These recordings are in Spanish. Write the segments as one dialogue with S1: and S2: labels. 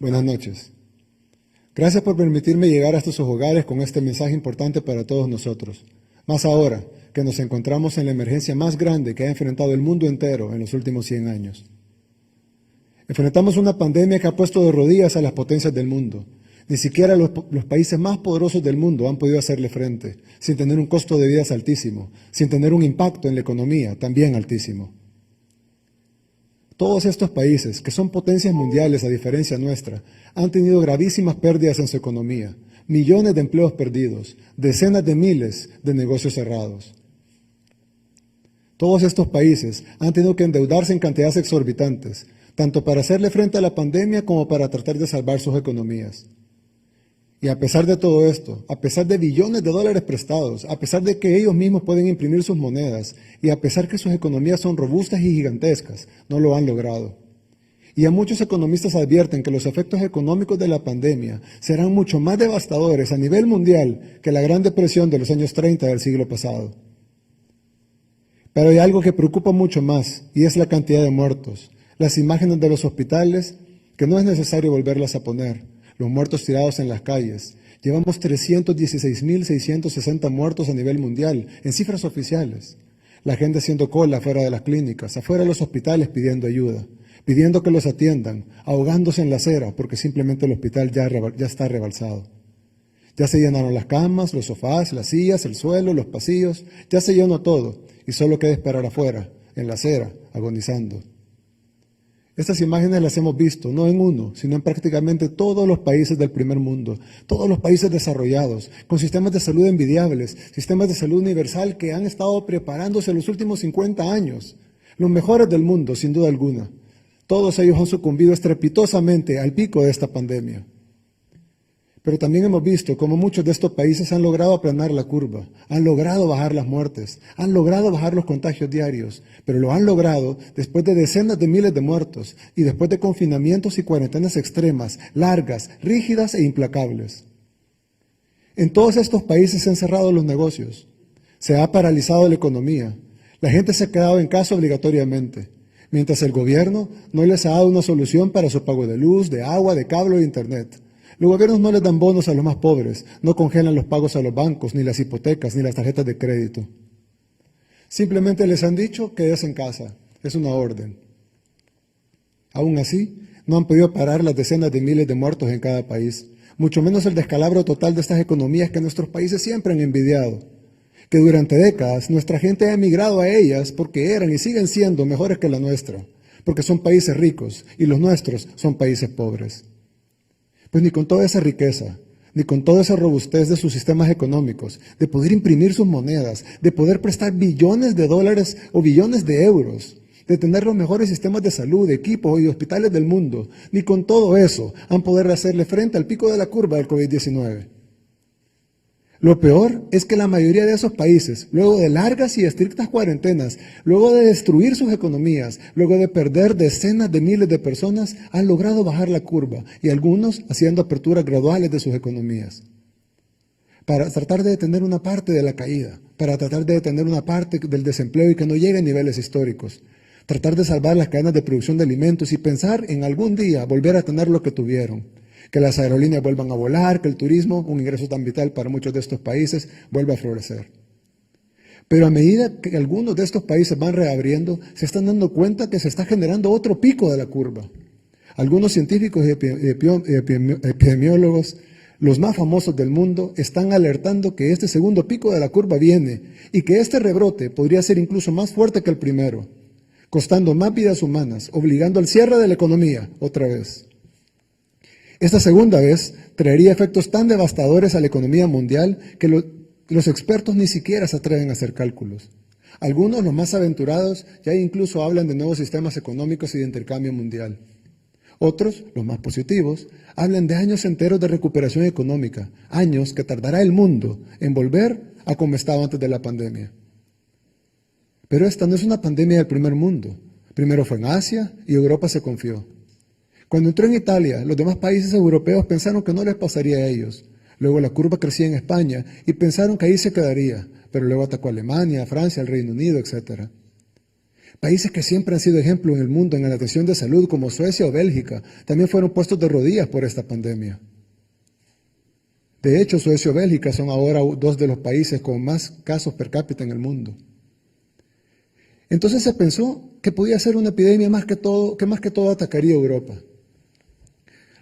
S1: Buenas noches. Gracias por permitirme llegar hasta sus hogares con este mensaje importante para todos nosotros. Más ahora que nos encontramos en la emergencia más grande que ha enfrentado el mundo entero en los últimos 100 años. Enfrentamos una pandemia que ha puesto de rodillas a las potencias del mundo. Ni siquiera los países más poderosos del mundo han podido hacerle frente, sin tener un costo de vidas altísimo, sin tener un impacto en la economía también altísimo. Todos estos países, que son potencias mundiales a diferencia nuestra, han tenido gravísimas pérdidas en su economía, millones de empleos perdidos, decenas de miles de negocios cerrados. Todos estos países han tenido que endeudarse en cantidades exorbitantes, tanto para hacerle frente a la pandemia como para tratar de salvar sus economías. Y a pesar de todo esto, a pesar de billones de dólares prestados, a pesar de que ellos mismos pueden imprimir sus monedas, y a pesar que sus economías son robustas y gigantescas, no lo han logrado. Y a muchos economistas advierten que los efectos económicos de la pandemia serán mucho más devastadores a nivel mundial que la Gran Depresión de los años 30 del siglo pasado. Pero hay algo que preocupa mucho más, y es la cantidad de muertos, las imágenes de los hospitales, que no es necesario volverlas a poner. Los muertos tirados en las calles. Llevamos 316.660 muertos a nivel mundial, en cifras oficiales. La gente haciendo cola afuera de las clínicas, afuera de los hospitales pidiendo ayuda, pidiendo que los atiendan, ahogándose en la acera porque simplemente el hospital ya está rebalsado. Ya se llenaron las camas, los sofás, las sillas, el suelo, los pasillos, ya se llenó todo y solo queda esperar afuera, en la acera, agonizando. Estas imágenes las hemos visto, no en uno, sino en prácticamente todos los países del primer mundo, todos los países desarrollados, con sistemas de salud envidiables, sistemas de salud universal que han estado preparándose en los últimos 50 años, los mejores del mundo, sin duda alguna. Todos ellos han sucumbido estrepitosamente al pico de esta pandemia. Pero también hemos visto cómo muchos de estos países han logrado aplanar la curva, han logrado bajar las muertes, han logrado bajar los contagios diarios, pero lo han logrado después de decenas de miles de muertos y después de confinamientos y cuarentenas extremas, largas, rígidas e implacables. En todos estos países se han cerrado los negocios, se ha paralizado la economía, la gente se ha quedado en casa obligatoriamente, mientras el gobierno no les ha dado una solución para su pago de luz, de agua, de cable o de internet. Los gobiernos no les dan bonos a los más pobres, no congelan los pagos a los bancos, ni las hipotecas, ni las tarjetas de crédito. Simplemente les han dicho quédese en casa, es una orden. Aún así, no han podido parar las decenas de miles de muertos en cada país, mucho menos el descalabro total de estas economías que nuestros países siempre han envidiado, que durante décadas nuestra gente ha emigrado a ellas porque eran y siguen siendo mejores que la nuestra, porque son países ricos y los nuestros son países pobres. Pues ni con toda esa riqueza, ni con toda esa robustez de sus sistemas económicos, de poder imprimir sus monedas, de poder prestar billones de dólares o billones de euros, de tener los mejores sistemas de salud, equipos y hospitales del mundo, ni con todo eso han podido hacerle frente al pico de la curva del COVID-19. Lo peor es que la mayoría de esos países, luego de largas y estrictas cuarentenas, luego de destruir sus economías, luego de perder decenas de miles de personas, han logrado bajar la curva y algunos haciendo aperturas graduales de sus economías. Para tratar de detener una parte de la caída, para tratar de detener una parte del desempleo y que no llegue a niveles históricos, tratar de salvar las cadenas de producción de alimentos y pensar en algún día volver a tener lo que tuvieron. Que las aerolíneas vuelvan a volar, que el turismo, un ingreso tan vital para muchos de estos países, vuelva a florecer. Pero a medida que algunos de estos países van reabriendo, se están dando cuenta que se está generando otro pico de la curva. Algunos científicos y epidemiólogos, los más famosos del mundo, están alertando que este segundo pico de la curva viene y que este rebrote podría ser incluso más fuerte que el primero, costando más vidas humanas, obligando al cierre de la economía otra vez. Esta segunda vez traería efectos tan devastadores a la economía mundial que los expertos ni siquiera se atreven a hacer cálculos. Algunos, los más aventurados, ya incluso hablan de nuevos sistemas económicos y de intercambio mundial. Otros, los más positivos, hablan de años enteros de recuperación económica, años que tardará el mundo en volver a como estaba antes de la pandemia. Pero esta no es una pandemia del primer mundo. Primero fue en Asia y Europa se confió. Cuando entró en Italia, los demás países europeos pensaron que no les pasaría a ellos. Luego la curva crecía en España y pensaron que ahí se quedaría, pero luego atacó a Alemania, a Francia, al Reino Unido, etc. Países que siempre han sido ejemplo en el mundo en la atención de salud, como Suecia o Bélgica, también fueron puestos de rodillas por esta pandemia. De hecho, Suecia o Bélgica son ahora dos de los países con más casos per cápita en el mundo. Entonces se pensó que podía ser una epidemia que más que todo atacaría a Europa.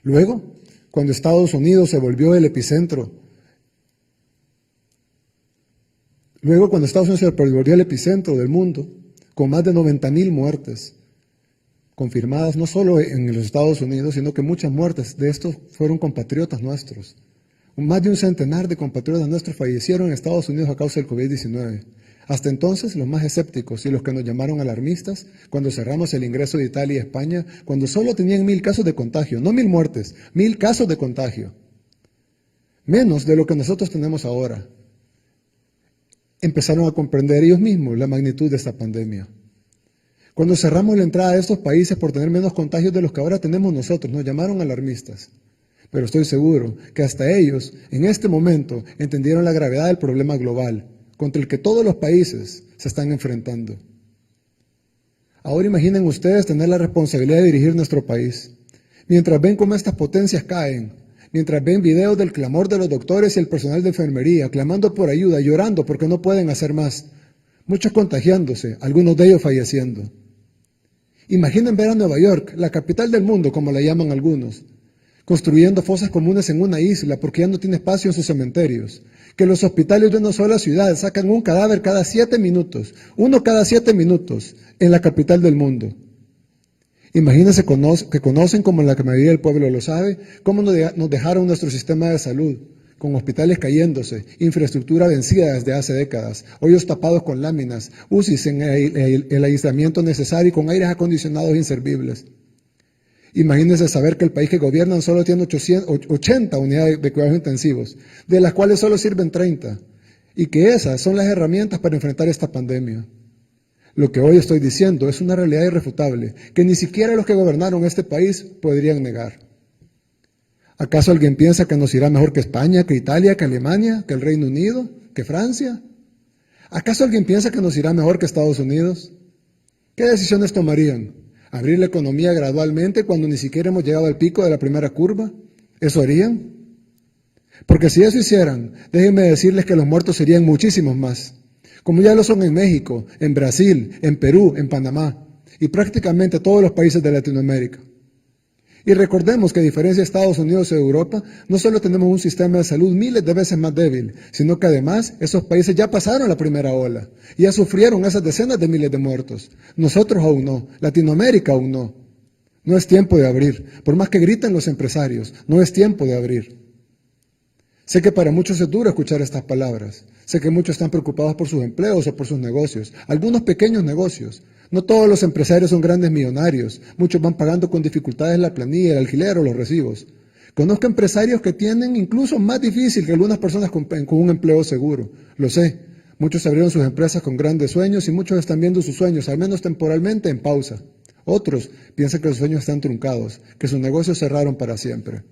S1: Luego, cuando Estados Unidos se volvió el epicentro, del mundo, con más de 90,000 muertes confirmadas, no solo en los Estados Unidos, sino que muchas muertes de estos fueron compatriotas nuestros. Más de un centenar de compatriotas nuestros fallecieron en Estados Unidos a causa del COVID-19. Hasta entonces, los más escépticos y los que nos llamaron alarmistas, cuando cerramos el ingreso de Italia y España, cuando solo tenían 1,000 casos de contagio, no 1,000 muertes, 1,000 casos de contagio, menos de lo que nosotros tenemos ahora, empezaron a comprender ellos mismos la magnitud de esta pandemia. Cuando cerramos la entrada a estos países por tener menos contagios de los que ahora tenemos nosotros, nos llamaron alarmistas. Pero estoy seguro que hasta ellos, en este momento, entendieron la gravedad del problema global contra el que todos los países se están enfrentando. Ahora imaginen ustedes tener la responsabilidad de dirigir nuestro país. Mientras ven cómo estas potencias caen, mientras ven videos del clamor de los doctores y el personal de enfermería, clamando por ayuda, llorando porque no pueden hacer más, muchos contagiándose, algunos de ellos falleciendo. Imaginen ver a Nueva York, la capital del mundo, como la llaman algunos, construyendo fosas comunes en una isla porque ya no tiene espacio en sus cementerios, que los hospitales de una sola ciudad sacan un cadáver cada 7 minutos, uno cada 7 minutos, en la capital del mundo. Imagínense que conocen, como la mayoría del pueblo lo sabe, cómo nos dejaron nuestro sistema de salud, con hospitales cayéndose, infraestructura vencida desde hace décadas, hoyos tapados con láminas, UCIs en el aislamiento necesario y con aires acondicionados inservibles. Imagínense saber que el país que gobiernan solo tiene 80 unidades de cuidados intensivos, de las cuales solo sirven 30, y que esas son las herramientas para enfrentar esta pandemia. Lo que hoy estoy diciendo es una realidad irrefutable, que ni siquiera los que gobernaron este país podrían negar. ¿Acaso alguien piensa que nos irá mejor que España, que Italia, que Alemania, que el Reino Unido, que Francia? ¿Acaso alguien piensa que nos irá mejor que Estados Unidos? ¿Qué decisiones tomarían? ¿Abrir la economía gradualmente cuando ni siquiera hemos llegado al pico de la primera curva? ¿Eso harían? Porque si eso hicieran, déjenme decirles que los muertos serían muchísimos más, como ya lo son en México, en Brasil, en Perú, en Panamá y prácticamente todos los países de Latinoamérica. Y recordemos que a diferencia de Estados Unidos y Europa, no solo tenemos un sistema de salud miles de veces más débil, sino que además esos países ya pasaron la primera ola, y ya sufrieron esas decenas de miles de muertos. Nosotros aún no, Latinoamérica aún no. No es tiempo de abrir, por más que griten los empresarios, no es tiempo de abrir. Sé que para muchos es duro escuchar estas palabras, sé que muchos están preocupados por sus empleos o por sus negocios, algunos pequeños negocios. No todos los empresarios son grandes millonarios, muchos van pagando con dificultades la planilla, el alquiler o los recibos. Conozco empresarios que tienen incluso más difícil que algunas personas con un empleo seguro, lo sé. Muchos abrieron sus empresas con grandes sueños y muchos están viendo sus sueños, al menos temporalmente, en pausa. Otros piensan que los sueños están truncados, que sus negocios cerraron para siempre.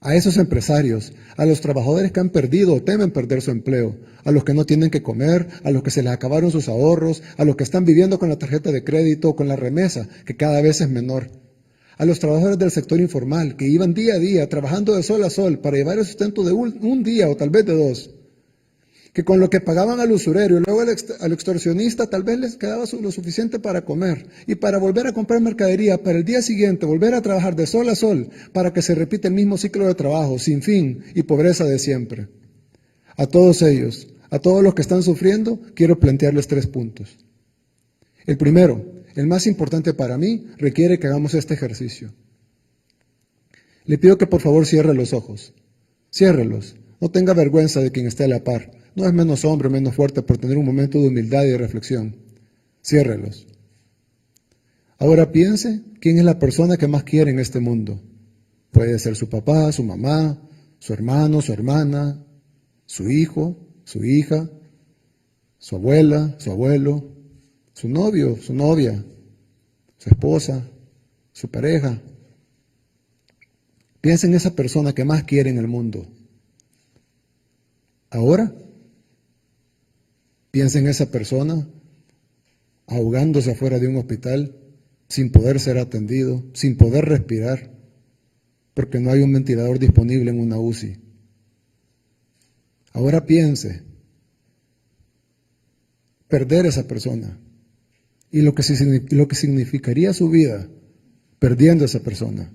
S1: A esos empresarios, a los trabajadores que han perdido o temen perder su empleo, a los que no tienen que comer, a los que se les acabaron sus ahorros, a los que están viviendo con la tarjeta de crédito o con la remesa, que cada vez es menor, a los trabajadores del sector informal, que iban día a día trabajando de sol a sol para llevar el sustento de un día o tal vez de 2, que con lo que pagaban al usurero y luego al extorsionista tal vez les quedaba lo suficiente para comer y para volver a comprar mercadería, para el día siguiente volver a trabajar de sol a sol para que se repita el mismo ciclo de trabajo, sin fin y pobreza de siempre. A todos ellos, a todos los que están sufriendo, quiero plantearles 3 puntos. El primero, el más importante para mí, requiere que hagamos este ejercicio. Le pido que por favor cierre los ojos. Ciérrelos. No tenga vergüenza de quien esté a la par. No es menos hombre, menos fuerte por tener un momento de humildad y de reflexión. Ciérrelos. Ahora piense quién es la persona que más quiere en este mundo. Puede ser su papá, su mamá, su hermano, su hermana, su hijo, su hija, su abuela, su abuelo, su novio, su novia, su esposa, su pareja. Piensa en esa persona que más quiere en el mundo. Ahora, piensa en esa persona ahogándose afuera de un hospital, sin poder ser atendido, sin poder respirar, porque no hay un ventilador disponible en una UCI. Ahora piense, perder a esa persona y lo que significaría su vida perdiendo a esa persona.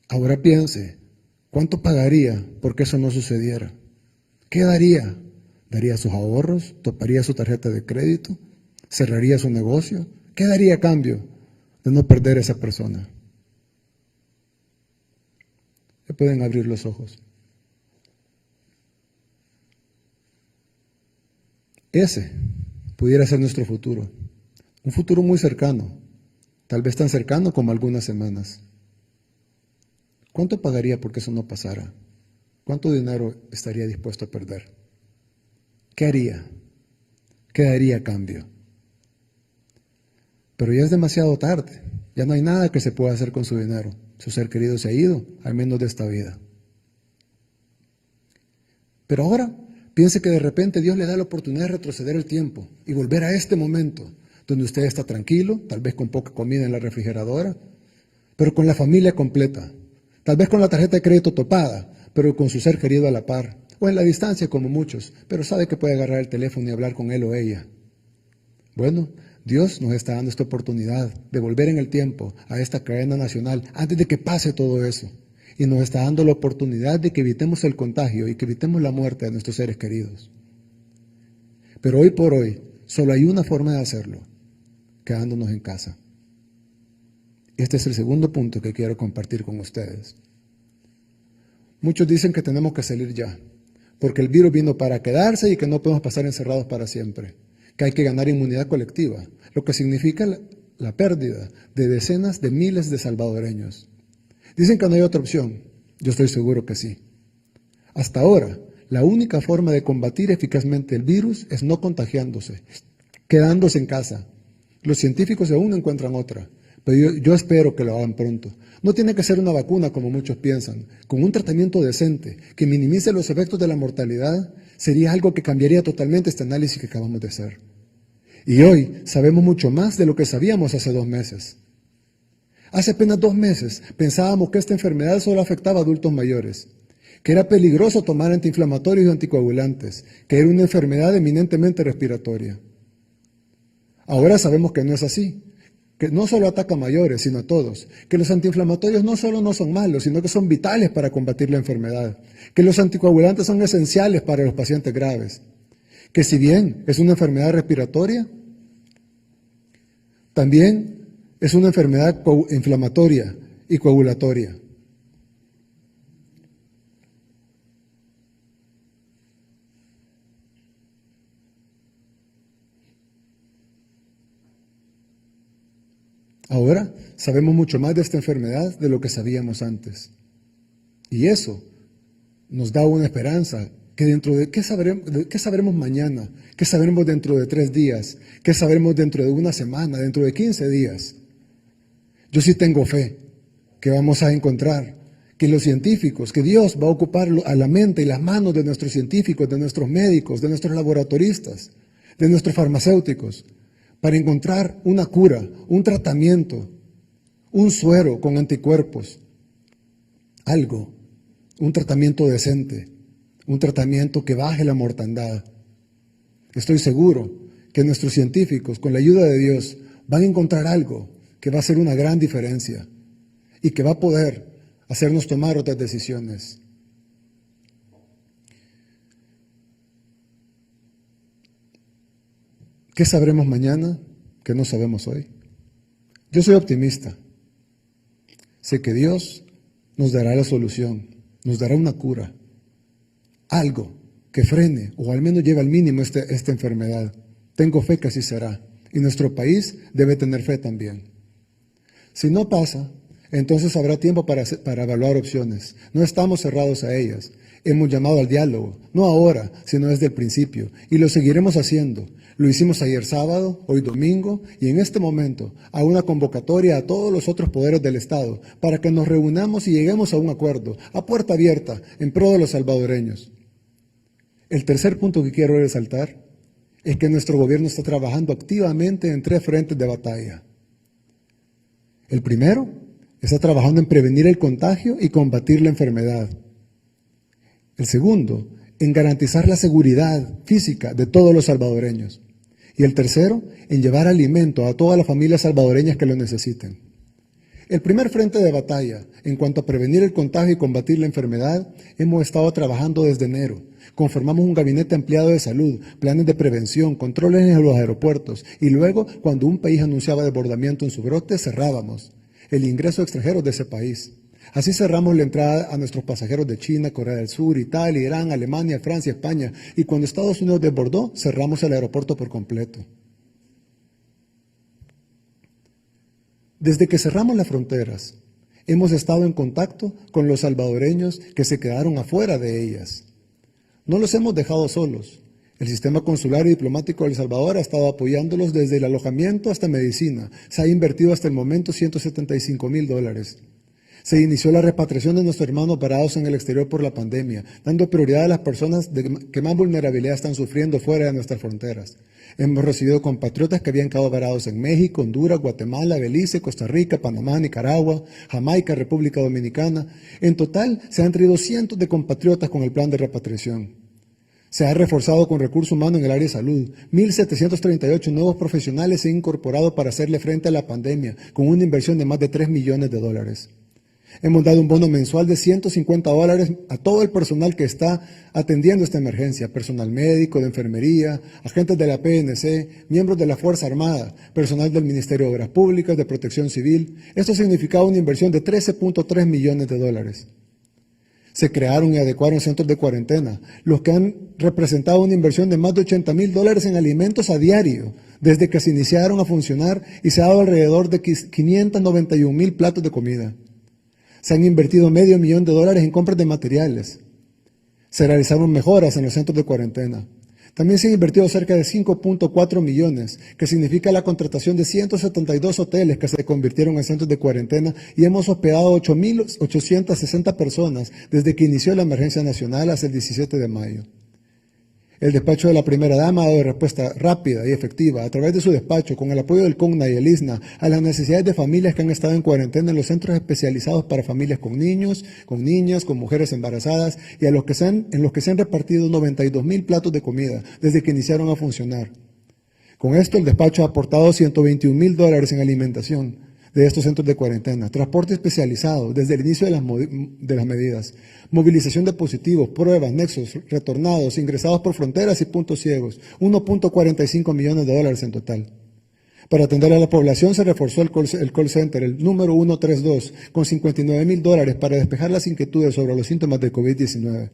S1: Ahora piense, ¿cuánto pagaría porque eso no sucediera? ¿Qué daría? ¿Daría sus ahorros? ¿Toparía su tarjeta de crédito? ¿Cerraría su negocio? ¿Qué daría a cambio de no perder a esa persona? Ya pueden abrir los ojos. Ese pudiera ser nuestro futuro, un futuro muy cercano, tal vez tan cercano como algunas semanas. ¿Cuánto pagaría porque eso no pasara? ¿Cuánto dinero estaría dispuesto a perder? ¿Qué haría? ¿Qué daría a cambio? Pero ya es demasiado tarde, ya no hay nada que se pueda hacer con su dinero. Su ser querido se ha ido, al menos de esta vida. Pero ahora piense que de repente Dios le da la oportunidad de retroceder el tiempo y volver a este momento, donde usted está tranquilo, tal vez con poca comida en la refrigeradora, pero con la familia completa, tal vez con la tarjeta de crédito topada, pero con su ser querido a la par, o en la distancia como muchos, pero sabe que puede agarrar el teléfono y hablar con él o ella. Bueno, Dios nos está dando esta oportunidad de volver en el tiempo a esta cadena nacional antes de que pase todo eso. Y nos está dando la oportunidad de que evitemos el contagio y que evitemos la muerte de nuestros seres queridos. Pero hoy por hoy, solo hay una forma de hacerlo, quedándonos en casa. Este es el segundo punto que quiero compartir con ustedes. Muchos dicen que tenemos que salir ya, porque el virus vino para quedarse y que no podemos pasar encerrados para siempre, que hay que ganar inmunidad colectiva, lo que significa la pérdida de decenas de miles de salvadoreños. Dicen que no hay otra opción, yo estoy seguro que sí. Hasta ahora, la única forma de combatir eficazmente el virus es no contagiándose, quedándose en casa. Los científicos aún no encuentran otra, pero yo espero que lo hagan pronto. No tiene que ser una vacuna como muchos piensan. Con un tratamiento decente que minimice los efectos de la mortalidad, sería algo que cambiaría totalmente este análisis que acabamos de hacer. Y hoy sabemos mucho más de lo que sabíamos hace 2 meses. Hace apenas 2 meses pensábamos que esta enfermedad solo afectaba a adultos mayores, que era peligroso tomar antiinflamatorios y anticoagulantes, que era una enfermedad eminentemente respiratoria. Ahora sabemos que no es así, que no solo ataca a mayores, sino a todos, que los antiinflamatorios no solo no son malos, sino que son vitales para combatir la enfermedad, que los anticoagulantes son esenciales para los pacientes graves, que si bien es una enfermedad respiratoria, también es una enfermedad inflamatoria y coagulatoria. Ahora sabemos mucho más de esta enfermedad de lo que sabíamos antes. Y eso nos da una esperanza que dentro de ¿qué sabremos mañana? ¿Qué sabremos dentro de 3 días? ¿Qué sabremos dentro de 1 semana? ¿Dentro de 15 días? Yo sí tengo fe que vamos a encontrar que los científicos, que Dios va a ocupar a la mente y las manos de nuestros científicos, de nuestros médicos, de nuestros laboratoristas, de nuestros farmacéuticos, para encontrar una cura, un tratamiento, un suero con anticuerpos, algo, un tratamiento decente, un tratamiento que baje la mortandad. Estoy seguro que nuestros científicos, con la ayuda de Dios, van a encontrar algo que va a hacer una gran diferencia y que va a poder hacernos tomar otras decisiones. ¿Qué sabremos mañana que no sabemos hoy? Yo soy optimista. Sé que Dios nos dará la solución, nos dará una cura, algo que frene o al menos lleve al mínimo esta enfermedad. Tengo fe que así será y nuestro país debe tener fe también. Si no pasa, entonces habrá tiempo para evaluar opciones. No estamos cerrados a ellas. Hemos llamado al diálogo, no ahora, sino desde el principio, y lo seguiremos haciendo. Lo hicimos ayer sábado, hoy domingo, y en este momento a una convocatoria a todos los otros poderes del Estado para que nos reunamos y lleguemos a un acuerdo, a puerta abierta, en pro de los salvadoreños. El tercer punto que quiero resaltar es que nuestro gobierno está trabajando activamente en 3 frentes de batalla. El primero, está trabajando en prevenir el contagio y combatir la enfermedad. El segundo, en garantizar la seguridad física de todos los salvadoreños. Y el tercero, en llevar alimento a todas las familias salvadoreñas que lo necesiten. El primer frente de batalla, en cuanto a prevenir el contagio y combatir la enfermedad, hemos estado trabajando desde enero. Conformamos un gabinete ampliado de salud, planes de prevención, controles en los aeropuertos y luego, cuando un país anunciaba desbordamiento en su brote, cerrábamos el ingreso de extranjeros de ese país. Así cerramos la entrada a nuestros pasajeros de China, Corea del Sur, Italia, Irán, Alemania, Francia, España. Y cuando Estados Unidos desbordó, cerramos el aeropuerto por completo. Desde que cerramos las fronteras, hemos estado en contacto con los salvadoreños que se quedaron afuera de ellas. No los hemos dejado solos. El sistema consular y diplomático de El Salvador ha estado apoyándolos desde el alojamiento hasta medicina. Se ha invertido hasta el momento $175,000. Se inició la repatriación de nuestros hermanos varados en el exterior por la pandemia, dando prioridad a las personas que más vulnerabilidad están sufriendo fuera de nuestras fronteras. Hemos recibido compatriotas que habían quedado varados en México, Honduras, Guatemala, Belice, Costa Rica, Panamá, Nicaragua, Jamaica, República Dominicana. En total, se han traído cientos de compatriotas con el plan de repatriación. Se ha reforzado con recurso humano en el área de salud. 1,738 nuevos profesionales se han incorporado para hacerle frente a la pandemia, con una inversión de más de $3 millones. Hemos dado un bono mensual de $150 a todo el personal que está atendiendo esta emergencia, personal médico, de enfermería, agentes de la PNC, miembros de la Fuerza Armada, personal del Ministerio de Obras Públicas, de Protección Civil. Esto significaba una inversión de $13.3 millones. Se crearon y adecuaron centros de cuarentena, los que han representado una inversión de más de $80,000 en alimentos a diario, desde que se iniciaron a funcionar, y se ha dado alrededor de 591,000 platos de comida. Se han invertido $500,000 en compras de materiales. Se realizaron mejoras en los centros de cuarentena. También se han invertido cerca de 5.4 millones, que significa la contratación de 172 hoteles que se convirtieron en centros de cuarentena, y hemos hospedado 8.860 personas desde que inició la emergencia nacional hasta el 17 de mayo. El despacho de la primera dama ha dado respuesta rápida y efectiva a través de su despacho, con el apoyo del CONNA y el ISNA, a las necesidades de familias que han estado en cuarentena en los centros especializados para familias con niños, con niñas, con mujeres embarazadas, y en los que se han repartido 92,000 platos de comida desde que iniciaron a funcionar. Con esto, el despacho ha aportado $121,000 en alimentación de estos centros de cuarentena, transporte especializado desde el inicio de las medidas, movilización de positivos, pruebas, nexos, retornados, ingresados por fronteras y puntos ciegos, $1.45 millones en total. Para atender a la población se reforzó el call center, el número 132, con $59,000 para despejar las inquietudes sobre los síntomas de COVID-19.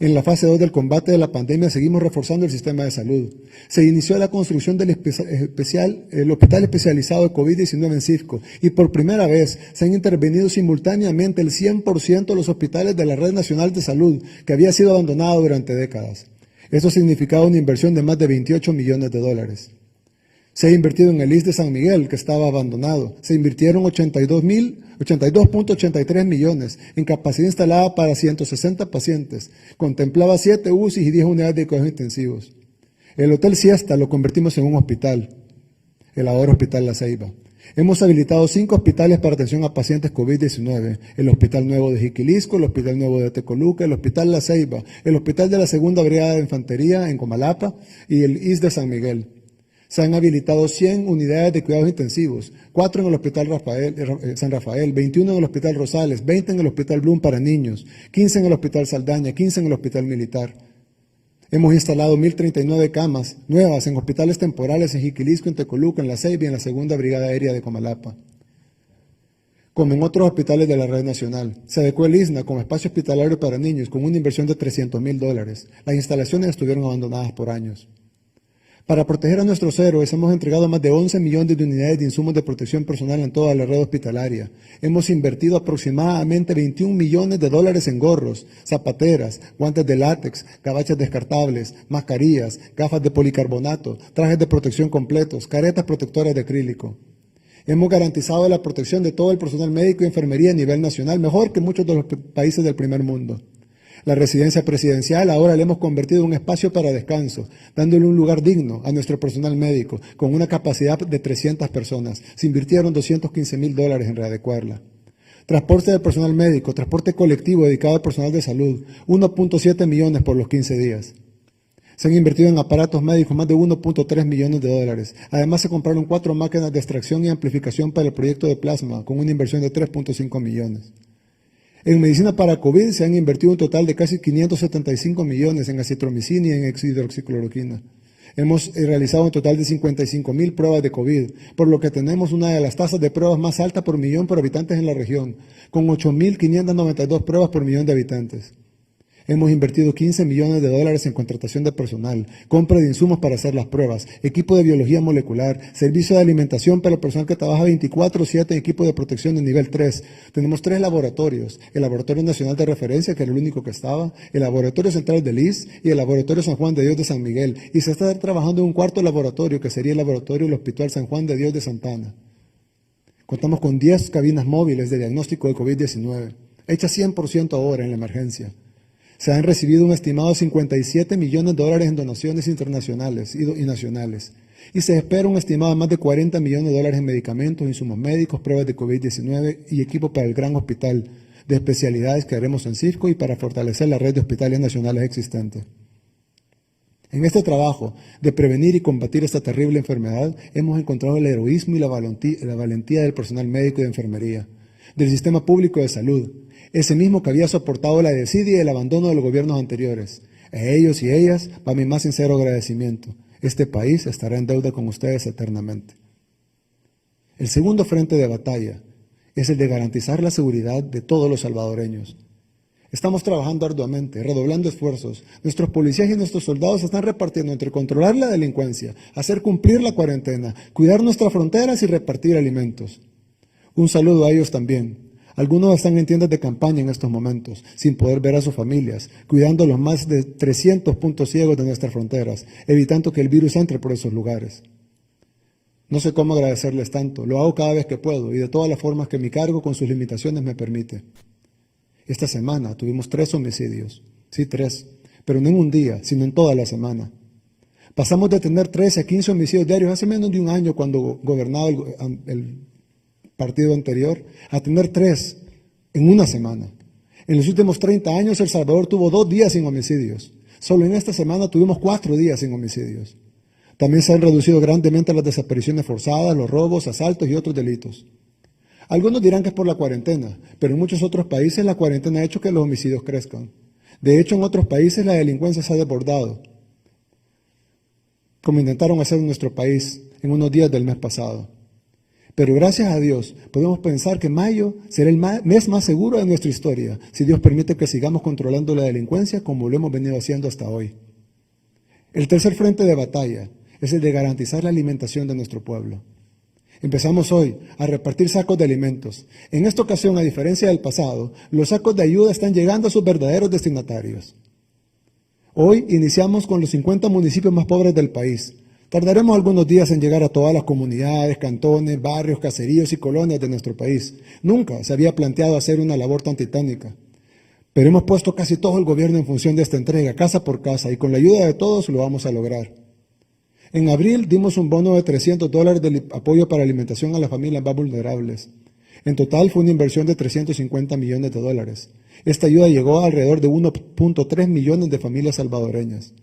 S1: En la fase 2 del combate de la pandemia seguimos reforzando el sistema de salud. Se inició la construcción del Hospital Especializado de COVID-19 en Cifco, y por primera vez se han intervenido simultáneamente el 100% de los hospitales de la Red Nacional de Salud, que había sido abandonado durante décadas. Esto significaba una inversión de más de $28 millones. Se ha invertido en el ISSSTE de San Miguel, que estaba abandonado. Se invirtieron 82.83 millones en capacidad instalada para 160 pacientes. Contemplaba 7 UCIs y 10 unidades de cuidados intensivos. El Hotel Siesta lo convertimos en un hospital, el ahora Hospital La Ceiba. Hemos habilitado 5 hospitales para atención a pacientes COVID-19, el Hospital Nuevo de Jiquilisco, el Hospital Nuevo de Tecoluca, el Hospital La Ceiba, el Hospital de la Segunda Brigada de Infantería en Comalapa y el ISSSTE de San Miguel. Se han habilitado 100 unidades de cuidados intensivos, 4 en el Hospital San Rafael, 21 en el Hospital Rosales, 20 en el Hospital Blum para niños, 15 en el Hospital Saldaña, 15 en el Hospital Militar. Hemos instalado 1.039 camas nuevas en hospitales temporales en Jiquilisco, en Tecoluca, en La Ceiba y en la Segunda Brigada Aérea de Comalapa. Como en otros hospitales de la red nacional, se adecuó el ISNA como espacio hospitalario para niños con una inversión de $300,000. Las instalaciones estuvieron abandonadas por años. Para proteger a nuestros héroes hemos entregado más de 11 millones de unidades de insumos de protección personal en toda la red hospitalaria. Hemos invertido aproximadamente $21 millones en gorros, zapateras, guantes de látex, gabachas descartables, mascarillas, gafas de policarbonato, trajes de protección completos, caretas protectoras de acrílico. Hemos garantizado la protección de todo el personal médico y enfermería a nivel nacional, mejor que muchos de los países del primer mundo. La residencia presidencial ahora la hemos convertido en un espacio para descanso, dándole un lugar digno a nuestro personal médico, con una capacidad de 300 personas. Se invirtieron $215,000 en readecuarla. Transporte del personal médico, transporte colectivo dedicado al personal de salud, 1.7 millones por los 15 días. Se han invertido en aparatos médicos más de 1.3 millones de dólares. Además, se compraron 4 máquinas de extracción y amplificación para el proyecto de plasma, con una inversión de 3.5 millones. En medicina para COVID se han invertido un total de casi 575 millones en acitromicina y en hidroxicloroquina. Hemos realizado un total de 55,000 pruebas de COVID, por lo que tenemos una de las tasas de pruebas más altas por millón por habitantes en la región, con 8.592 pruebas por millón de habitantes. Hemos invertido 15 millones de dólares en contratación de personal, compra de insumos para hacer las pruebas, equipo de biología molecular, servicio de alimentación para el personal que trabaja 24/7 en equipo de protección de nivel 3. Tenemos 3 laboratorios, el Laboratorio Nacional de Referencia, que era el único que estaba, el Laboratorio Central de Liz y el Laboratorio San Juan de Dios de San Miguel. Y se está trabajando en un 4.º laboratorio, que sería el Laboratorio del Hospital San Juan de Dios de Santa Ana. Contamos con 10 cabinas móviles de diagnóstico de COVID-19, hechas 100% ahora en la emergencia. Se han recibido un estimado 57 millones de dólares en donaciones internacionales y nacionales. Y se espera un estimado de más de 40 millones de dólares en medicamentos, insumos médicos, pruebas de COVID-19 y equipo para el gran hospital de especialidades que haremos en CIFCO y para fortalecer la red de hospitales nacionales existentes. En este trabajo de prevenir y combatir esta terrible enfermedad, hemos encontrado el heroísmo y la valentía del personal médico y de enfermería, del sistema público de salud, ese mismo que había soportado la desidia y el abandono de los gobiernos anteriores. A ellos y ellas va mi más sincero agradecimiento. Este país estará en deuda con ustedes eternamente. El segundo frente de batalla es el de garantizar la seguridad de todos los salvadoreños. Estamos trabajando arduamente, redoblando esfuerzos. Nuestros policías y nuestros soldados se están repartiendo entre controlar la delincuencia, hacer cumplir la cuarentena, cuidar nuestras fronteras y repartir alimentos. Un saludo a ellos también. Algunos están en tiendas de campaña en estos momentos, sin poder ver a sus familias, cuidando los más de 300 puntos ciegos de nuestras fronteras, evitando que el virus entre por esos lugares. No sé cómo agradecerles tanto, lo hago cada vez que puedo y de todas las formas que mi cargo con sus limitaciones me permite. Esta semana tuvimos 3 homicidios, sí 3, pero no en un día, sino en toda la semana. Pasamos de tener 13 a 15 homicidios diarios hace menos de un año cuando gobernaba el partido anterior, a tener 3 en una semana. En los últimos 30 años, El Salvador tuvo 2 días sin homicidios. Solo en esta semana tuvimos 4 días sin homicidios. También se han reducido grandemente las desapariciones forzadas, los robos, asaltos y otros delitos. Algunos dirán que es por la cuarentena, pero en muchos otros países la cuarentena ha hecho que los homicidios crezcan. De hecho, en otros países la delincuencia se ha desbordado, como intentaron hacer en nuestro país en unos días del mes pasado. Pero gracias a Dios podemos pensar que mayo será el mes más seguro de nuestra historia, si Dios permite que sigamos controlando la delincuencia como lo hemos venido haciendo hasta hoy. El tercer frente de batalla es el de garantizar la alimentación de nuestro pueblo. Empezamos hoy a repartir sacos de alimentos. En esta ocasión, a diferencia del pasado, los sacos de ayuda están llegando a sus verdaderos destinatarios. Hoy iniciamos con los 50 municipios más pobres del país. Tardaremos algunos días en llegar a todas las comunidades, cantones, barrios, caseríos y colonias de nuestro país. Nunca se había planteado hacer una labor tan titánica. Pero hemos puesto casi todo el gobierno en función de esta entrega, casa por casa, y con la ayuda de todos lo vamos a lograr. En abril dimos un bono de $300 de apoyo para alimentación a las familias más vulnerables. En total fue una inversión de $350 millones. Esta ayuda llegó a alrededor de 1.3 millones de familias salvadoreñas.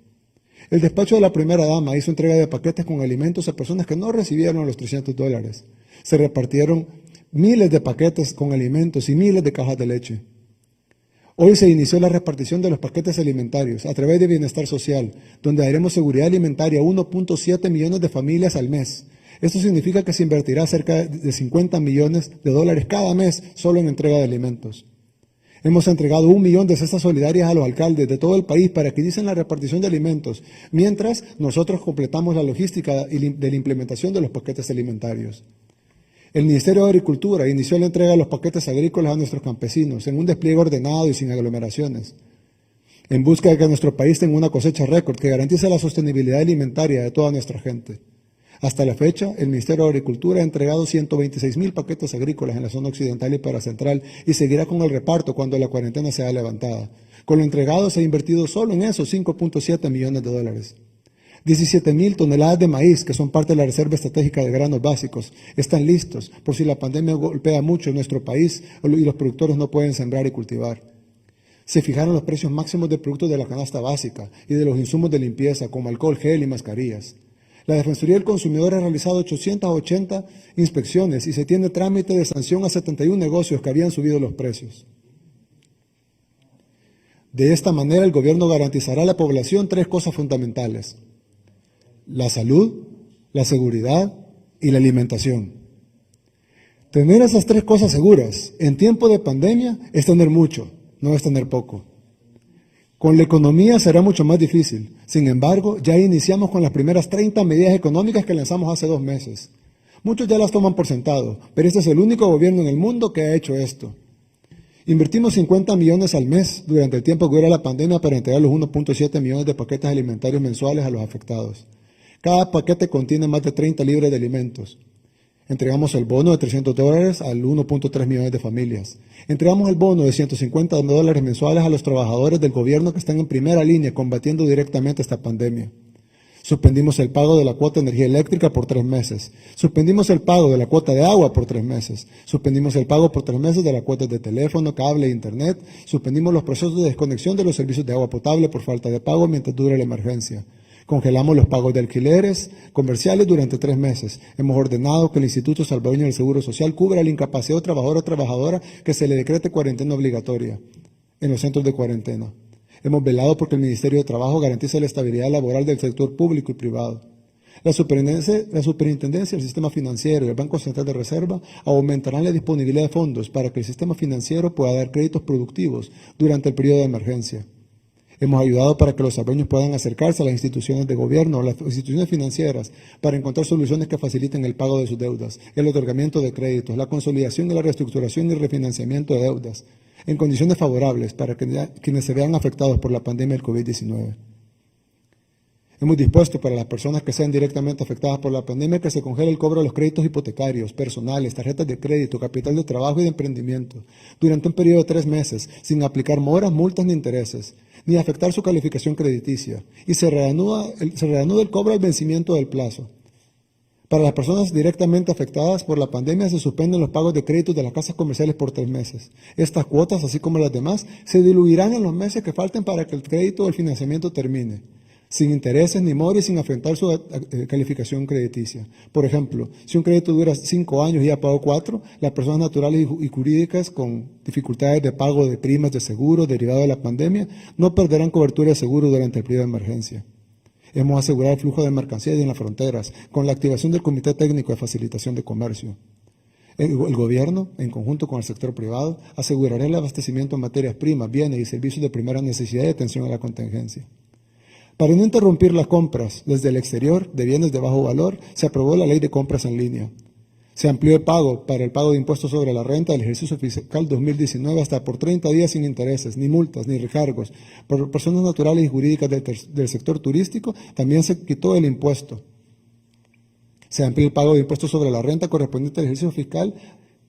S1: El despacho de la primera dama hizo entrega de paquetes con alimentos a personas que no recibieron los $300. Se repartieron miles de paquetes con alimentos y miles de cajas de leche. Hoy se inició la repartición de los paquetes alimentarios a través de Bienestar Social, donde daremos seguridad alimentaria a 1.7 millones de familias al mes. Esto significa que se invertirá cerca de $50 millones cada mes solo en entrega de alimentos. Hemos entregado 1 millón de cestas solidarias a los alcaldes de todo el país para que inicien la repartición de alimentos, mientras nosotros completamos la logística de la implementación de los paquetes alimentarios. El Ministerio de Agricultura inició la entrega de los paquetes agrícolas a nuestros campesinos en un despliegue ordenado y sin aglomeraciones, en busca de que nuestro país tenga una cosecha récord que garantice la sostenibilidad alimentaria de toda nuestra gente. Hasta la fecha, el Ministerio de Agricultura ha entregado 126,000 paquetes agrícolas en la zona occidental y paracentral y seguirá con el reparto cuando la cuarentena sea levantada. Con lo entregado se ha invertido solo en eso 5.7 millones de dólares. 17,000 toneladas de maíz, que son parte de la Reserva Estratégica de Granos Básicos, están listos por si la pandemia golpea mucho en nuestro país y los productores no pueden sembrar y cultivar. Se fijaron los precios máximos de productos de la canasta básica y de los insumos de limpieza, como alcohol, gel y mascarillas. La Defensoría del Consumidor ha realizado 880 inspecciones y se tiene trámite de sanción a 71 negocios que habían subido los precios. De esta manera, el gobierno garantizará a la población 3 cosas fundamentales: la salud, la seguridad y la alimentación. Tener esas 3 cosas seguras en tiempo de pandemia es tener mucho, no es tener poco. Con la economía será mucho más difícil. Sin embargo, ya iniciamos con las primeras 30 medidas económicas que lanzamos hace 2 meses. Muchos ya las toman por sentado, pero este es el único gobierno en el mundo que ha hecho esto. Invertimos 50 millones al mes durante el tiempo que dura la pandemia para entregar los 1.7 millones de paquetes alimentarios mensuales a los afectados. Cada paquete contiene más de 30 libras de alimentos. Entregamos el bono de $300 al 1.3 millones de familias. Entregamos el bono de $150 mensuales a los trabajadores del gobierno que están en primera línea combatiendo directamente esta pandemia. Suspendimos el pago de la cuota de energía eléctrica por 3 meses. Suspendimos el pago de la cuota de agua por 3 meses. Suspendimos el pago por 3 meses de la cuota de teléfono, cable e internet. Suspendimos los procesos de desconexión de los servicios de agua potable por falta de pago mientras dure la emergencia. Congelamos los pagos de alquileres comerciales durante 3 meses. Hemos ordenado que el Instituto Salvadoreño del Seguro Social cubra el incapacitado trabajador o trabajadora que se le decrete cuarentena obligatoria en los centros de cuarentena. Hemos velado porque el Ministerio de Trabajo garantice la estabilidad laboral del sector público y privado. La Superintendencia del Sistema Financiero y el Banco Central de Reserva aumentarán la disponibilidad de fondos para que el sistema financiero pueda dar créditos productivos durante el periodo de emergencia. Hemos ayudado para que los salvadoreños puedan acercarse a las instituciones de gobierno o las instituciones financieras para encontrar soluciones que faciliten el pago de sus deudas, el otorgamiento de créditos, la consolidación y la reestructuración y refinanciamiento de deudas en condiciones favorables para quienes se vean afectados por la pandemia del COVID-19. Hemos dispuesto para las personas que sean directamente afectadas por la pandemia que se congele el cobro de los créditos hipotecarios, personales, tarjetas de crédito, capital de trabajo y de emprendimiento durante un periodo de 3 meses, sin aplicar moras, multas ni intereses, ni afectar su calificación crediticia, y se reanuda el cobro al vencimiento del plazo. Para las personas directamente afectadas por la pandemia se suspenden los pagos de créditos de las casas comerciales por 3 meses. Estas cuotas, así como las demás, se diluirán en los meses que falten para que el crédito o el financiamiento termine, sin intereses ni moras y sin afectar su calificación crediticia. Por ejemplo, si un crédito dura 5 años y ya pagó 4, las personas naturales y jurídicas con dificultades de pago de primas de seguro derivado de la pandemia no perderán cobertura de seguro durante el periodo de emergencia. Hemos asegurado el flujo de mercancías en las fronteras con la activación del Comité Técnico de Facilitación de Comercio. El gobierno, en conjunto con el sector privado, asegurará el abastecimiento de materias primas, bienes y servicios de primera necesidad y atención a la contingencia. Para no interrumpir las compras desde el exterior de bienes de bajo valor, se aprobó la Ley de Compras en Línea. Se amplió el pago para el pago de impuestos sobre la renta del ejercicio fiscal 2019 hasta por 30 días sin intereses, ni multas, ni recargos. Por personas naturales y jurídicas del sector turístico también se quitó el impuesto. Se amplió el pago de impuestos sobre la renta correspondiente al ejercicio fiscal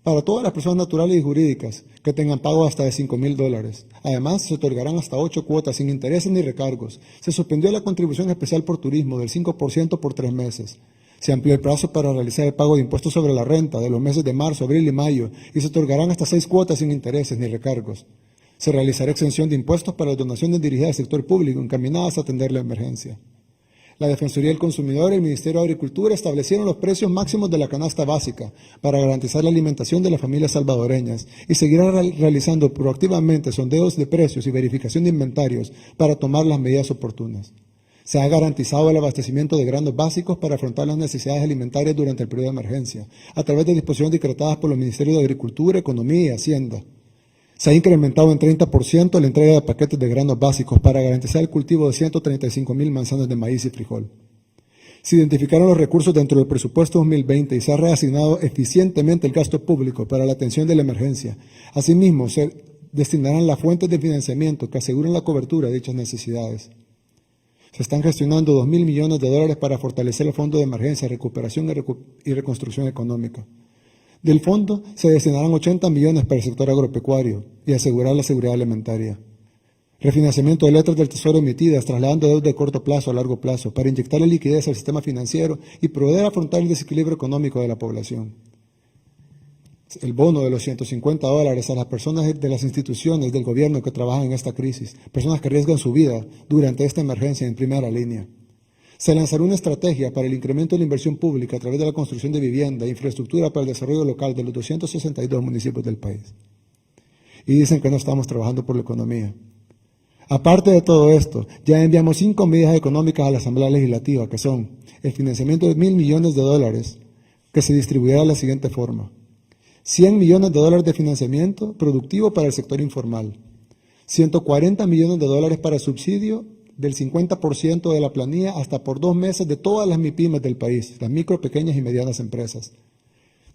S1: para todas las personas naturales y jurídicas que tengan pago hasta de $5,000. Además, se otorgarán hasta 8 cuotas sin intereses ni recargos. Se suspendió la contribución especial por turismo del 5% por 3 meses. Se amplió el plazo para realizar el pago de impuestos sobre la renta de los meses de marzo, abril y mayo y se otorgarán hasta 6 cuotas sin intereses ni recargos. Se realizará exención de impuestos para las donaciones dirigidas al sector público encaminadas a atender la emergencia. La Defensoría del Consumidor y el Ministerio de Agricultura establecieron los precios máximos de la canasta básica para garantizar la alimentación de las familias salvadoreñas y seguirá realizando proactivamente sondeos de precios y verificación de inventarios para tomar las medidas oportunas. Se ha garantizado el abastecimiento de granos básicos para afrontar las necesidades alimentarias durante el periodo de emergencia, a través de disposiciones decretadas por los Ministerios de Agricultura, Economía y Hacienda. Se ha incrementado en 30% la entrega de paquetes de granos básicos para garantizar el cultivo de 135,000 manzanas de maíz y frijol. Se identificaron los recursos dentro del presupuesto 2020 y se ha reasignado eficientemente el gasto público para la atención de la emergencia. Asimismo, se destinarán las fuentes de financiamiento que aseguren la cobertura de dichas necesidades. Se están gestionando $2,000 millones para fortalecer el Fondo de Emergencia, Recuperación y Reconstrucción Económica. Del fondo se destinarán 80 millones para el sector agropecuario y asegurar la seguridad alimentaria. refinanciamiento de letras del Tesoro emitidas, trasladando deuda de corto plazo a largo plazo, para inyectarle liquidez al sistema financiero y poder afrontar el desequilibrio económico de la población. El bono de los $150 a las personas de las instituciones del gobierno que trabajan en esta crisis, personas que arriesgan su vida durante esta emergencia en primera línea. Se lanzará una estrategia para el incremento de la inversión pública a través de la construcción de vivienda e infraestructura para el desarrollo local de los 262 municipios del país. Y dicen que no estamos trabajando por la economía. Aparte de todo esto, ya enviamos 5 medidas económicas a la Asamblea Legislativa, que son el financiamiento de $1.000 millones, que se distribuirá de la siguiente forma: $100 millones de financiamiento productivo para el sector informal, $140 millones para subsidio del 50% de la planilla hasta por 2 meses de todas las MIPYMES del país, las micro, pequeñas y medianas empresas,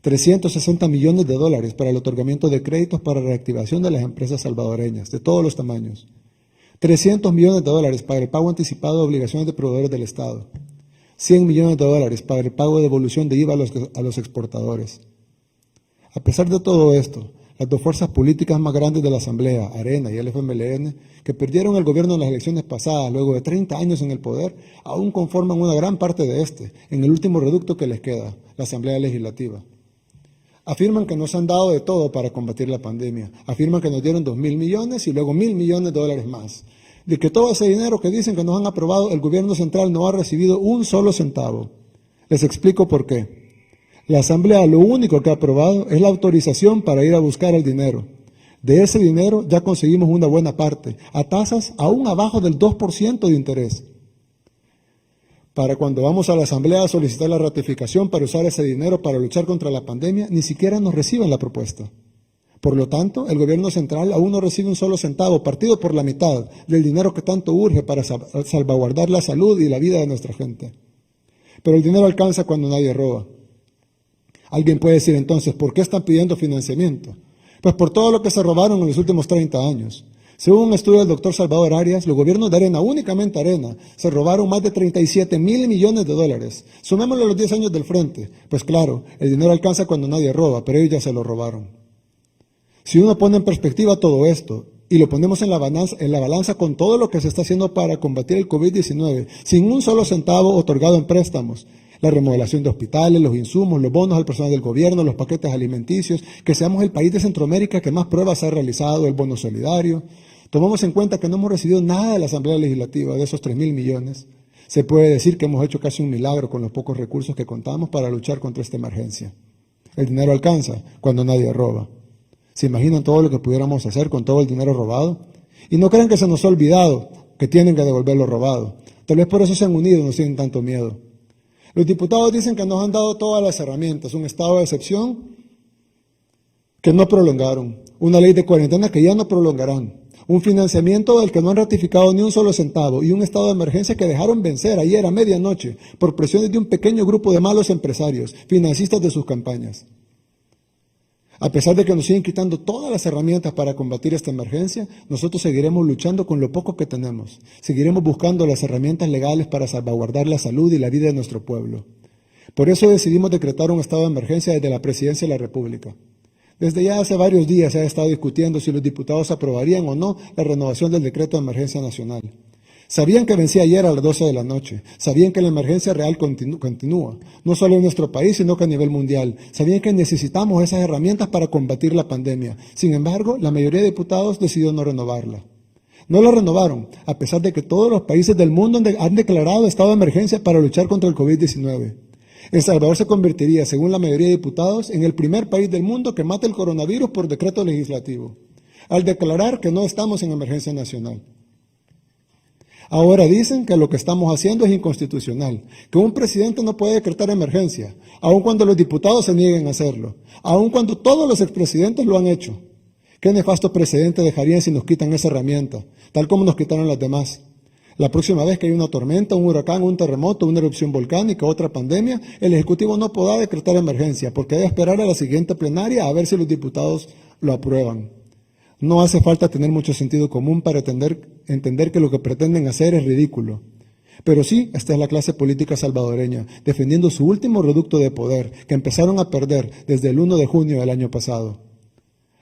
S1: $360 millones para el otorgamiento de créditos para reactivación de las empresas salvadoreñas, de todos los tamaños, $300 millones para el pago anticipado de obligaciones de proveedores del Estado, $100 millones para el pago de devolución de IVA a los exportadores. A pesar de todo esto, las dos fuerzas políticas más grandes de la Asamblea, Arena y el FMLN, que perdieron el gobierno en las elecciones pasadas luego de 30 años en el poder, aún conforman una gran parte de en el último reducto que les queda, la Asamblea Legislativa. Afirman que nos han dado de todo para combatir la pandemia. Afirman que nos dieron 2.000 millones y luego $1.000 millones más. De que todo ese dinero que dicen que nos han aprobado, el gobierno central no ha recibido un solo centavo. Les explico por qué. La Asamblea lo único que ha aprobado es la autorización para ir a buscar el dinero. De ese dinero ya conseguimos una buena parte, a tasas aún abajo del 2% de interés. Para cuando vamos a la Asamblea a solicitar la ratificación para usar ese dinero para luchar contra la pandemia, ni siquiera nos reciben la propuesta. Por lo tanto, el gobierno central aún no recibe un solo centavo, partido por la mitad, del dinero que tanto urge para salvaguardar la salud y la vida de nuestra gente. Pero el dinero alcanza cuando nadie roba. Alguien puede decir entonces, ¿por qué están pidiendo financiamiento? Pues por todo lo que se robaron en los últimos 30 años. Según un estudio del doctor Salvador Arias, los gobiernos de Arena, únicamente Arena, se robaron más de $37 mil millones. Sumémosle los 10 años del frente. Pues claro, el dinero alcanza cuando nadie roba, pero ellos ya se lo robaron. Si uno pone en perspectiva todo esto y lo ponemos en la balanza con todo lo que se está haciendo para combatir el COVID-19, sin un solo centavo otorgado en préstamos, la remodelación de hospitales, los insumos, los bonos al personal del gobierno, los paquetes alimenticios, que seamos el país de Centroamérica que más pruebas ha realizado, el bono solidario. Tomamos en cuenta que no hemos recibido nada de la Asamblea Legislativa de esos 3.000 millones. Se puede decir que hemos hecho casi un milagro con los pocos recursos que contamos para luchar contra esta emergencia. El dinero alcanza cuando nadie roba. ¿Se imaginan todo lo que pudiéramos hacer con todo el dinero robado? Y no crean que se nos ha olvidado que tienen que devolver lo robado. Tal vez por eso se han unido y no tienen tanto miedo. Los diputados dicen que nos han dado todas las herramientas, un estado de excepción que no prolongaron, una ley de cuarentena que ya no prolongarán, un financiamiento del que no han ratificado ni un solo centavo y un estado de emergencia que dejaron vencer ayer a medianoche por presiones de un pequeño grupo de malos empresarios, financistas de sus campañas. A pesar de que nos siguen quitando todas las herramientas para combatir esta emergencia, nosotros seguiremos luchando con lo poco que tenemos. Seguiremos buscando las herramientas legales para salvaguardar la salud y la vida de nuestro pueblo. Por eso decidimos decretar un estado de emergencia desde la Presidencia de la República. Desde ya hace varios días se ha estado discutiendo si los diputados aprobarían o no la renovación del decreto de emergencia nacional. Sabían que vencía ayer a las 12 de la noche, sabían que la emergencia real continúa, no solo en nuestro país, sino que a nivel mundial. Sabían que necesitamos esas herramientas para combatir la pandemia. Sin embargo, la mayoría de diputados decidió no renovarla. No la renovaron, a pesar de que todos los países del mundo han declarado estado de emergencia para luchar contra el COVID-19. El Salvador se convertiría, según la mayoría de diputados, en el primer país del mundo que mate el coronavirus por decreto legislativo, al declarar que no estamos en emergencia nacional. Ahora dicen que lo que estamos haciendo es inconstitucional, que un presidente no puede decretar emergencia, aun cuando los diputados se nieguen a hacerlo, aun cuando todos los expresidentes lo han hecho. ¿Qué nefasto precedente dejarían si nos quitan esa herramienta, tal como nos quitaron las demás? La próxima vez que hay una tormenta, un huracán, un terremoto, una erupción volcánica, otra pandemia, el Ejecutivo no podrá decretar emergencia, porque debe esperar a la siguiente plenaria a ver si los diputados lo aprueban. No hace falta tener mucho sentido común para entender que lo que pretenden hacer es ridículo. Pero sí, esta es la clase política salvadoreña, defendiendo su último reducto de poder, que empezaron a perder desde el 1 de junio del año pasado.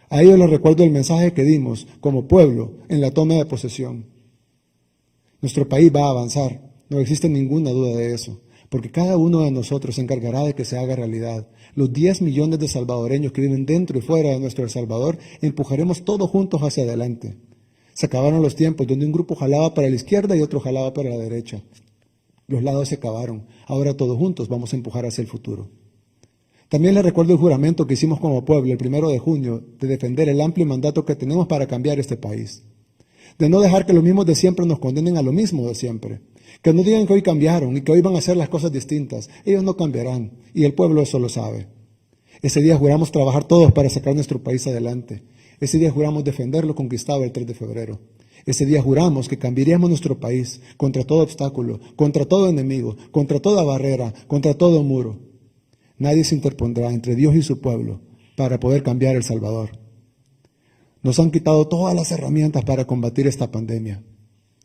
S1: A ellos les recuerdo el mensaje que dimos como pueblo en la toma de posesión. Nuestro país va a avanzar, no existe ninguna duda de eso, porque cada uno de nosotros se encargará de que se haga realidad. Los 10 millones de salvadoreños que viven dentro y fuera de nuestro El Salvador, empujaremos todos juntos hacia adelante. Se acabaron los tiempos donde un grupo jalaba para la izquierda y otro jalaba para la derecha. Los lados se acabaron. Ahora todos juntos vamos a empujar hacia el futuro. También les recuerdo el juramento que hicimos como pueblo el 1 de junio de defender el amplio mandato que tenemos para cambiar este país. De no dejar que los mismos de siempre nos condenen a lo mismo de siempre. Que no digan que hoy cambiaron y que hoy van a hacer las cosas distintas. Ellos no cambiarán y el pueblo eso lo sabe. Ese día juramos trabajar todos para sacar nuestro país adelante. Ese día juramos defender lo conquistado el 3 de febrero. Ese día juramos que cambiaríamos nuestro país contra todo obstáculo, contra todo enemigo, contra toda barrera, contra todo muro. Nadie se interpondrá entre Dios y su pueblo para poder cambiar El Salvador. Nos han quitado todas las herramientas para combatir esta pandemia.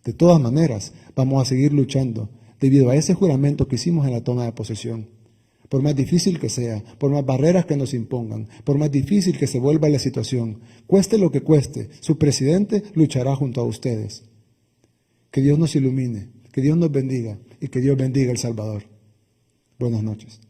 S1: De todas maneras, vamos a seguir luchando debido a ese juramento que hicimos en la toma de posesión. Por más difícil que sea, por más barreras que nos impongan, por más difícil que se vuelva la situación, cueste lo que cueste, su presidente luchará junto a ustedes. Que Dios nos ilumine, que Dios nos bendiga y que Dios bendiga El Salvador. Buenas noches.